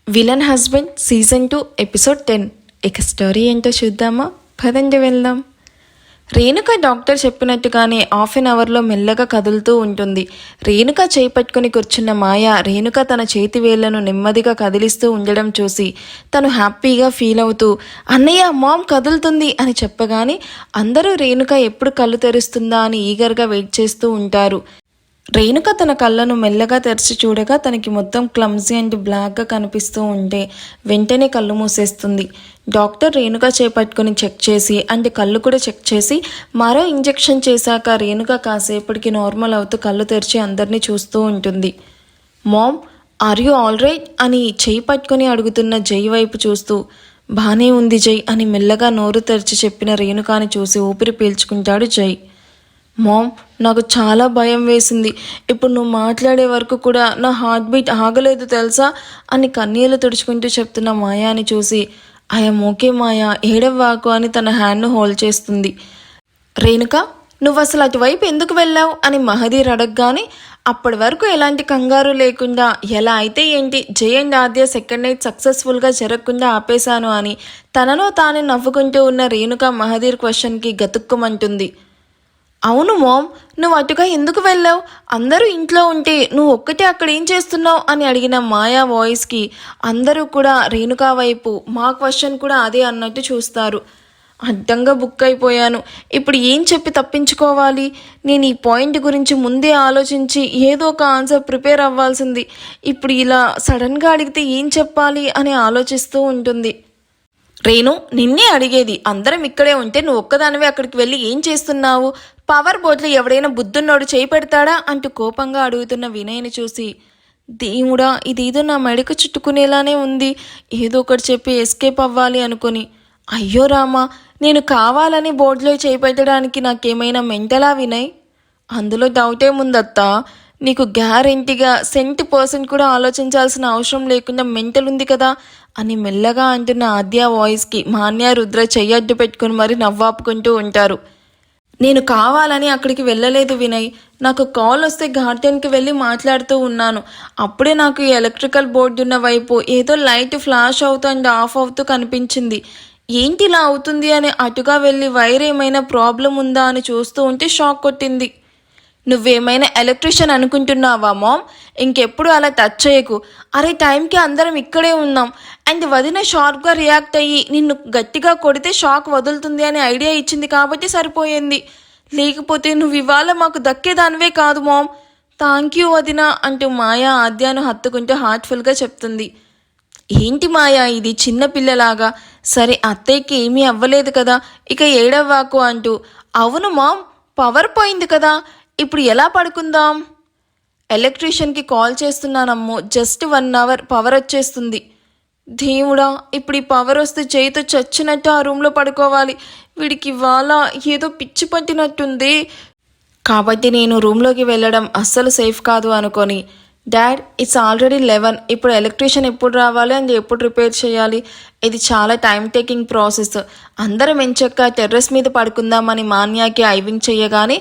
Villain husband season 2 episode 10. ఇక story ఏంటో చూద్దామా? పదండి వెళ్దాం. రేణుక డాక్టర్ చెప్పినట్టుగానే హాఫ్ అన్ అవర్లో మెల్లగా కదులుతూ ఉంటుంది. రేణుక చేపట్టుకుని కూర్చున్న మాయ రేణుక తన చేతి వేళ్లను నెమ్మదిగా కదిలిస్తూ ఉండడం చూసి తను హ్యాపీగా ఫీల్ అవుతూ అన్నయ్య మామ్ కదులుతుంది అని చెప్పగానే అందరూ రేణుక ఎప్పుడు కళ్ళు తెరుస్తుందా అని ఈగర్గా వెయిట్ చేస్తూ ఉంటారు. రేణుక తన కళ్ళను మెల్లగా తెరిచి చూడగా తనకి మొత్తం క్లమ్జీ అండ్ బ్లాక్గా కనిపిస్తూ ఉంటే వెంటనే కళ్ళు మూసేస్తుంది. డాక్టర్ రేణుక చేపట్టుకుని చెక్ చేసి అండ్ కళ్ళు కూడా చెక్ చేసి మరో ఇంజెక్షన్ చేశాక రేణుక కాసేపటికి నార్మల్ అవుతూ కళ్ళు తెరిచి అందరినీ చూస్తూ ఉంటుంది. Mom, are you all right అని చేయి పట్టుకుని అడుగుతున్న జై వైపు చూస్తూ బానే ఉంది జై అని మెల్లగా నోరు తెరిచి చెప్పిన రేణుకాని చూసి ఊపిరి పీల్చుకుంటాడు జై. మామ్, నాకు చాలా భయం వేసింది. ఇప్పుడు నువ్వు మాట్లాడే వరకు కూడా నా హార్ట్ బీట్ ఆగలేదు తెలుసా అని కన్నీళ్లు తుడుచుకుంటూ చెప్తున్న మాయాని చూసి ఐఎమ్ ఓకే మాయా, ఏడవ్వాకు అని తన హ్యాండ్ను హోల్డ్ చేస్తుంది. రేణుక, నువ్వు అసలు అటువైపు ఎందుకు వెళ్ళావు అని మహదీర్ అడగగానే అప్పటి వరకు ఎలాంటి కంగారు లేకుండా ఎలా అయితే ఏంటి, జై అండ్ ఆద్య సెకండ్ నైట్ సక్సెస్ఫుల్గా జరగకుండా ఆపేశాను అని తనలో తానే నవ్వుకుంటూ ఉన్న రేణుక మహదీర్ క్వశ్చన్కి గతుక్కుమంటుంది. అవును మామ్, నువ్వు అటుగా ఎందుకు వెళ్ళావు? అందరూ ఇంట్లో ఉంటే నువ్వు ఒక్కటే అక్కడ ఏం చేస్తున్నావు అని అడిగిన మాయా వాయిస్కి అందరూ కూడా రేణుకా వైపు మా క్వశ్చన్ కూడా అదే అన్నట్టు చూస్తారు. అడ్డంగా బుక్ అయిపోయాను. ఇప్పుడు ఏం చెప్పి తప్పించుకోవాలి? నేను ఈ పాయింట్ గురించి ముందే ఆలోచించి ఏదో ఒక ఆన్సర్ ప్రిపేర్ అవ్వాల్సింది. ఇప్పుడు ఇలా సడన్గా అడిగితే ఏం చెప్పాలి అని ఆలోచిస్తూ ఉంటుంది. రేణు, నిన్నే అడిగేది. అందరం ఇక్కడే ఉంటే నువ్వు ఒక్కదానివే అక్కడికి వెళ్ళి ఏం చేస్తున్నావు? పవర్ బోర్డులో ఎవడైనా బుద్ధున్నోడు చేయి పెడతాడా అంటూ కోపంగా అడుగుతున్న వినయ్ని చూసి దేవుడా, ఇదేదో నా మెడకు చుట్టుకునేలానే ఉంది. ఏదో ఒకటి చెప్పి ఎస్కేప్ అవ్వాలి అనుకుని అయ్యో రామా, నేను కావాలని బోర్డులో చేయి పెట్టడానికి నాకేమైనా మెంటలా వినయ్? అందులో డౌటేముందత్తా, నీకు గ్యారెంటీగా 100% కూడా ఆలోచించాల్సిన అవసరం లేకుండా మెంటల్ ఉంది కదా అని మెల్లగా అంటున్న ఆద్య వాయిస్కి మాన్య రుద్ర చెయ్యడ్డు పెట్టుకుని మరీ నవ్వాపుకుంటూ ఉంటారు. నేను కావాలని అక్కడికి వెళ్ళలేదు వినయ్. నాకు కాల్ వస్తే గార్డెన్కి వెళ్ళి మాట్లాడుతూ ఉన్నాను. అప్పుడే నాకు ఈ ఎలక్ట్రికల్ బోర్డు ఉన్న వైపు ఏదో లైట్ ఫ్లాష్ అవుతూ అండ్ ఆఫ్ అవుతూ కనిపించింది. ఏంటి ఇలా అవుతుంది అని అటుగా వెళ్ళి వైర్ ఏమైనా ప్రాబ్లం ఉందా అని చూస్తూ ఉంటే షాక్ కొట్టింది. నువ్వేమైనా ఎలక్ట్రీషియన్ అనుకుంటున్నావా మామ్? ఇంకెప్పుడు అలా టచ్ చేయకు. అరే, టైంకి అందరం ఇక్కడే ఉన్నాం అండ్ వదిన షార్ప్గా రియాక్ట్ అయ్యి నిన్ను గట్టిగా కొడితే షాక్ వదులుతుంది అని ఐడియా ఇచ్చింది కాబట్టి సరిపోయింది. లేకపోతే నువ్వు ఇవాళ మాకు దక్కేదానివే కాదు మామ్. థ్యాంక్ యూ వదిన అంటూ మాయా ఆద్యాను హత్తుకుంటూ హార్ట్ఫుల్గా చెప్తుంది. ఏంటి మాయా ఇది చిన్నపిల్లలాగా? సరే, అత్తయ్యకి ఏమీ అవ్వలేదు కదా, ఇక ఏడవ్వాకు అంటూ అవును మామ్, పవర్ పోయింది కదా, ఇప్పుడు ఎలా పడుకుందాం? ఎలక్ట్రీషియన్కి కాల్ చేస్తున్నానమ్మో, జస్ట్ 1 అవర్ పవర్ వచ్చేస్తుంది. దేవుడా, ఇప్పుడు ఈ పవర్ వస్తే చేయితో చచ్చినట్టు ఆ రూమ్లో పడుకోవాలి. వీడికి ఇవాళ ఏదో పిచ్చి పట్టినట్టుంది. కాబట్టి నేను రూమ్లోకి వెళ్ళడం అస్సలు సేఫ్ కాదు అనుకొని డాడ్, ఇట్స్ ఆల్రెడీ 11. ఇప్పుడు ఎలక్ట్రీషియన్ ఎప్పుడు రావాలి అండ్ ఎప్పుడు రిపేర్ చేయాలి? ఇది చాలా టైం టేకింగ్ ప్రాసెస్. అందరం ఎంచక్క టెర్రస్ మీద పడుకుందామని మాన్యాకి ఐవింగ్ చేయగానే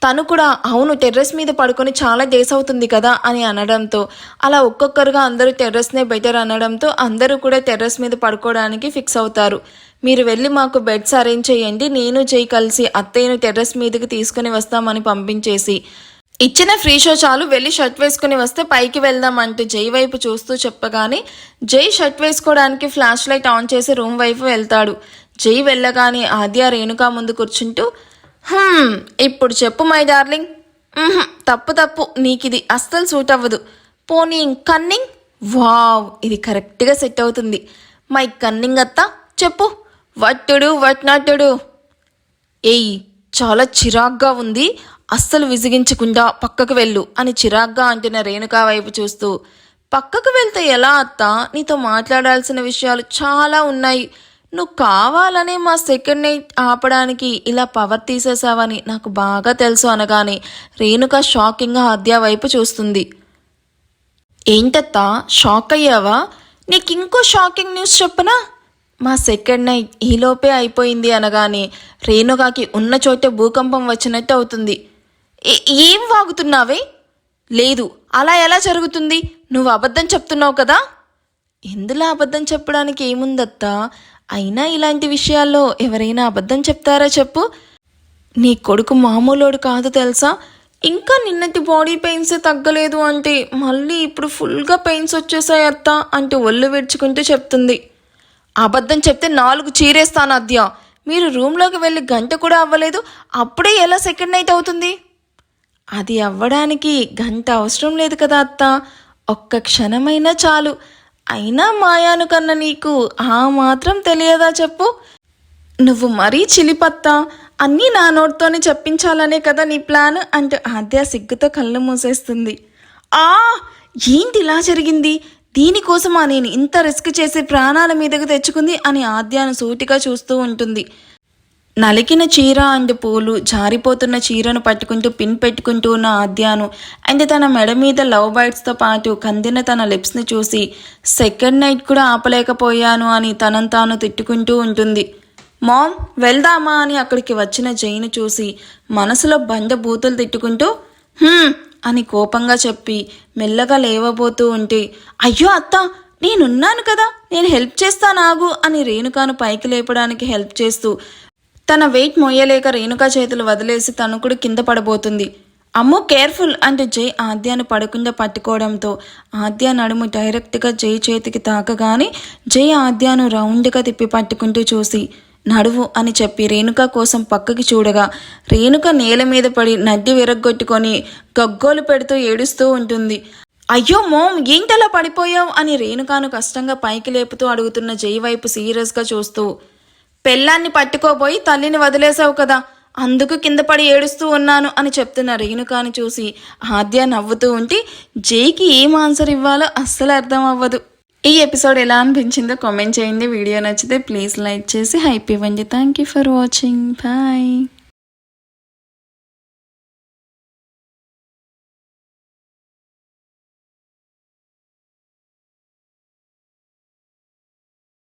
తను కూడా అవును, టెర్రస్ మీద పడుకొని చాలా డేస్ అవుతుంది కదా అని అనడంతో అలా ఒక్కొక్కరుగా అందరూ టెర్రస్నే బెటర్ అనడంతో అందరూ కూడా టెర్రస్ మీద పడుకోవడానికి ఫిక్స్ అవుతారు. మీరు వెళ్ళి మాకు బెడ్స్ అరేంజ్ చేయండి, నేను జై కలిసి అత్తయ్యను టెర్రస్ మీదకి తీసుకుని వస్తామని పంపించేసి ఇచ్చిన ఫ్రీ షో చాలు, వెళ్ళి షర్ట్ వేసుకుని వస్తే పైకి వెళ్దాం అంటూ జై వైపు చూస్తూ చెప్పగానే జై షర్ట్ వేసుకోవడానికి ఫ్లాష్ లైట్ ఆన్ చేసి రూమ్ వైపు వెళ్తాడు. జై వెళ్ళగానే ఆద్య రేణుక ముందు కూర్చుంటూ ఇప్పుడు చెప్పు మై డార్లింగ్. తప్పు, నీకిది అస్సలు సూట్ అవ్వదు. పోనీ కన్నింగ్? వావ్, ఇది కరెక్ట్గా సెట్ అవుతుంది. మై కన్నింగ్ అత్త, చెప్పు what to do, what not to do. ఏయ్, చాలా చిరాగ్గా ఉంది, అస్సలు విసిగించకుండా పక్కకు వెళ్ళు అని చిరాగ్గా అంటున్న రేణుకా వైపు చూస్తూ పక్కకు వెళ్తే ఎలా అత్త? నీతో మాట్లాడాల్సిన విషయాలు చాలా ఉన్నాయి. నువ్వు కావాలనే మా సెకండ్ నైట్ ఆపడానికి ఇలా పవర్ తీసేసావని నాకు బాగా తెలుసు అనగానే రేణుక షాకింగ్గా ఆద్య వైపు చూస్తుంది. ఏంటత్తా, షాక్ అయ్యావా? నీకు ఇంకో షాకింగ్ న్యూస్ చెప్పనా? మా సెకండ్ నైట్ ఈలోపే అయిపోయింది అనగానే రేణుకకి ఉన్న చోటే భూకంపం వచ్చినట్టు అవుతుంది. ఏం వాగుతున్నావే? లేదు, అలా ఎలా జరుగుతుంది? నువ్వు అబద్ధం చెప్తున్నావు కదా? ఇందులో అబద్ధం చెప్పడానికి ఏముందత్తా? అయినా ఇలాంటి విషయాల్లో ఎవరైనా అబద్ధం చెప్తారా చెప్పు? నీ కొడుకు మామూలోడు కాదు తెలుసా? ఇంకా నిన్నటి బాడీ పెయిన్స్ తగ్గలేదు అంటే మళ్ళీ ఇప్పుడు ఫుల్గా పెయిన్స్ వచ్చేసాయి అత్త అంటూ ఒళ్ళు విడుచుకుంటూ చెప్తుంది. అబద్ధం చెప్తే 4 చీరేస్తాను అద్య. మీరు రూమ్లోకి వెళ్ళి గంట కూడా అవ్వలేదు, అప్పుడే ఎలా సెకండ్ నైట్ అవుతుంది? అది అవ్వడానికి గంట అవసరం లేదు కదా అత్త, ఒక్క క్షణమైనా చాలు. అయినా మాయాను కన్నా నీకు ఆ మాత్రం తెలియదా చెప్పు? నువ్వు మరీ చిలిపత్తా, అన్నీ నా నోట్తోనే చెప్పించాలనే కదా నీ ప్లాన్ అంటూ ఆద్య సిగ్గుతో కళ్ళు మూసేస్తుంది. ఆ ఏంటి ఇలా జరిగింది? దీనికోసమా నేను ఇంత రిస్క్ చేసి ప్రాణాల మీదకు తెచ్చుకుంది అని ఆద్యాను సూటిగా చూస్తూ ఉంటుంది. నలికిన చీర అండ్ పూలు జారిపోతున్న చీరను పట్టుకుంటూ పిన్ పెట్టుకుంటూ ఉన్న ఆద్యాను అండ్ తన మెడ మీద లవ్ బైట్స్తో పాటు కందిన తన లిప్స్ని చూసి సెకండ్ నైట్ కూడా ఆపలేకపోయాను అని తనను తాను తిట్టుకుంటూ ఉంటుంది. మామ్ వెళ్దామా అని అక్కడికి వచ్చిన జైను చూసి మనసులో బండ బూతులు తిట్టుకుంటూ అని కోపంగా చెప్పి మెల్లగా లేవబోతూ ఉంటే, అయ్యో అత్త నేనున్నాను కదా, నేను హెల్ప్ చేస్తాను ఆగు అని రేణుకాను పైకి లేపడానికి హెల్ప్ చేస్తూ తన వెయిట్ మొయ్యలేక రేణుకా చేతులు వదిలేసి తను కూడా కింద పడబోతుంది. అమ్మో కేర్ఫుల్ అంటూ జై ఆద్యాను పడకుండా పట్టుకోవడంతో ఆద్య నడుము డైరెక్ట్గా జై చేతికి తాకగానే జై ఆద్యాను రౌండ్గా తిప్పి పట్టుకుంటూ చూసి నడువు అని చెప్పి రేణుక కోసం పక్కకి చూడగా రేణుక నేల మీద పడి నడ్డి విరగ్గొట్టుకొని గగ్గోలు పెడుతూ ఏడుస్తూ ఉంటుంది. అయ్యో మోమ్ ఏంటలా పడిపోయావు అని రేణుకాను కష్టంగా పైకి లేపుతూ అడుగుతున్న జై వైపు సీరియస్గా చూస్తూ, పెళ్ళాన్ని పట్టుకోబోయి తల్లిని వదిలేసావు కదా, అందుకు కింద పడి ఏడుస్తూ ఉన్నాను అని చెప్తున్న రేణుకాని చూసి ఆద్య నవ్వుతూ ఉంటే జైకి ఏం ఆన్సర్ ఇవ్వాలో అస్సలు అర్థం అవ్వదు. ఈ ఎపిసోడ్ ఎలా అనిపించిందో కామెంట్ చేయండి. వీడియో నచ్చితే ప్లీజ్ లైక్ చేసి హైప్ ఇవ్వండి. Thank you for watching. Bye.